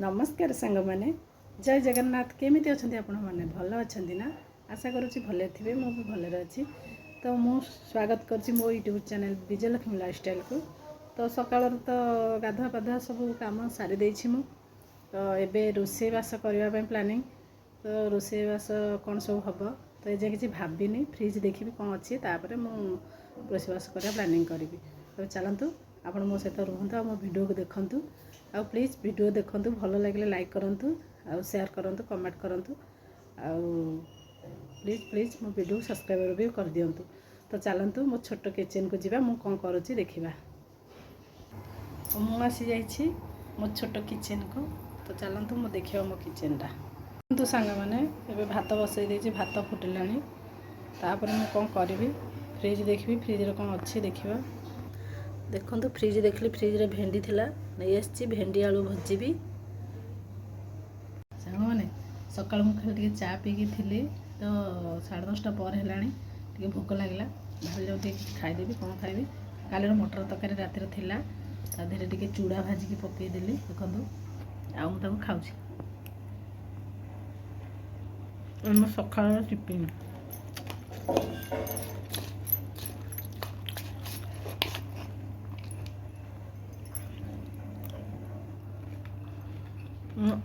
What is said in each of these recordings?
नमस्कार सांग मैंने जय जगन्नाथ केमिति अछंती आपण माने भल अछंती ना आशा करूची भले थिबे मो भी भले अछि। तो मु स्वागत करछि मो यूट्यूब चैनल विजयलक्ष्मी लाइफस्टाइल को। तो सकाळ तो गाधा पाधा सब काम सारी देछि मु। तो एबे रोषे बास करबा पे प्लानिंग। तो रोषे बास कोन सब हबो तो ए जे किछि भाबिनी फ्रिज देखिबी कोन अछि तापरे मु रोषे बास करबा प्लानिंग करबी। तो चलंतु आपण मो सहित रुहंतु मो वीडियो को देखंतु आ प्लीज वीडियो देखंतु भल लगे लाइक करंतु आ शेयर करंतु कमेंट करंतु आ प्लीज प्लीज मो वीडियो सब्सक्राइब भी कर दियंतु। तो चलंतु मो छोट किचन को जीवा मु कोन करूची देखिबा। मु आसी जाइछि मो छोट किचन को। तो चलंतु मो देखिबा मो किचन टा। तो सांग माने एबे भात बसई देछि भात फुटिलानी तापर मु कोन करबी फ्रिज देखबी फ्रिज रे कोन अछि देखिबा। देखो फ्रिज देखली फ्रिज रे भेंडी थिला नहीं आसी भेंडी आलू भजीबी। सांग माने सकाळ मु खाली चा पीकी थिली तो 10:30 पर हेलानी टिके भूख लागला भाल जो खाई देबी कोन खाइबी। कालीर मटर तकारी रातिर थिला ता धीरे टिके चूड़ा भाजी की पकई देली देखंतु आ मु ताको खाउची। हम सकाळ टिफिन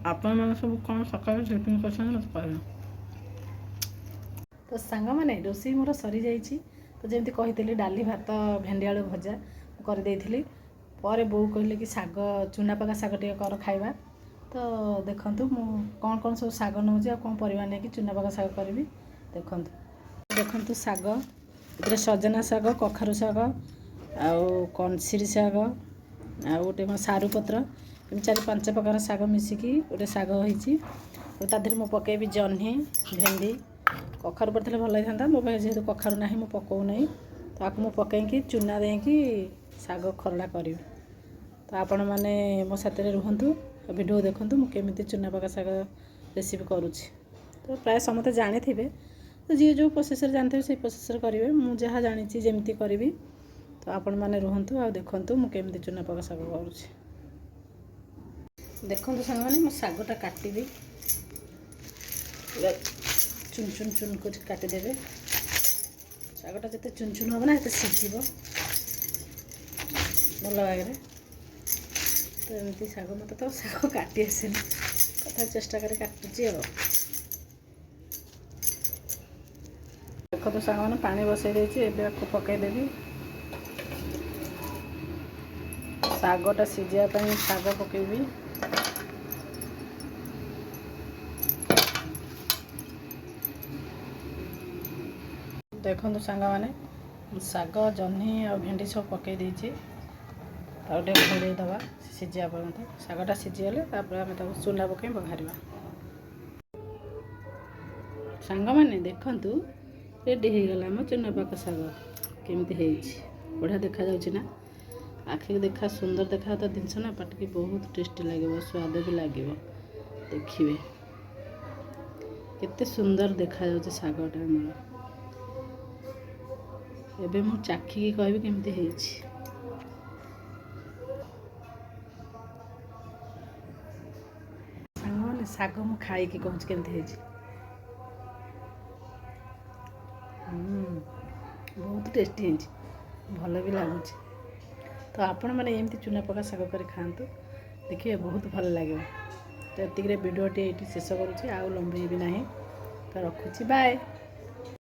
आपण मैंने सब कौन सकाल टिफिन कर तो सांग मैंने रोषे मोर सरी जाइए। तो जमी कही डाली भात भेंडी आलू भजा कर पर बो कहले कि साग चुना पका साग टे कर खाइबा। तो देखंतु मु कौन कौन सब साग नौची आ कौन परिवा नहीं कि चुना पका साग करी देखंतु साग इतरे सजना साग कखारु साग आउ कंसीरी साग आ गोटे सारू पत्र 4-5 प्रकार साग मिसिकी गोटे साग होइछि। ता देहरे मु पकेबी जह्नी भेंडी कखारु पड़ते भल था मो जेहेतु कखारु ना मु पकौ नहीं तो मु पकईकि चूना देकी साग खरड़ा करी। तो आपण मैंने मो साथ रुहतु वीडियो देखंतु मु केमिति चूना पका साग रेसिपी करुछि। तो प्राय समते जानी थे तो जी जो प्रोसेसर जानते से प्रोसेसर करेंगे मु जहाँ जानी जमी करी। तो आपण मैंने रुहतु आ देखंतु मु केमिति चूना पका साग करुछि। देखो सांग मैंने मो सागटा काटबी चुन चुन चुन कर काटिदेवे। सागटा जिते चुन चुन हम ना सीझ भल भाग। तो एमती साग मत तो साग काटी आसे कथा चेष्टा कर काटुची। देखो तो सांग मैंने पानी बसई देछि पकईदेवी सागटा सीझापी साग पकेबी। देखो सांग मैंने साग जह्नी और भेंडी सब पकई देछि गोटे घोड़े दवा सीझा पर्यंत सागटा सीझीगले आम चूना पकई बघार। सांग मैंने देखंतु रेडी हो गला मो चूना पका साग केमती बढ़िया देखा जाउछि ना आखि देखा सुंदर देखा तो जिनस ना पाटिकी बहुत टेस्टी लगे स्वाद भी लगे देखिए केते सुंदर देखा जाउछि सागटा हमर। एबे मु चाखी कहबी केमती हेछि। सांग साग मु खाई कि कहूँ केमती हेछि बहुत टेस्टी हेछि भल भी लगुच। तो आपण मैंने एमती चूना पका साग कर खातु देखिए बहुत भल लगे। तो एतिक वीडियोटी ये शेष करुँची आउ लंबी भी ना। तो रखुची बाय।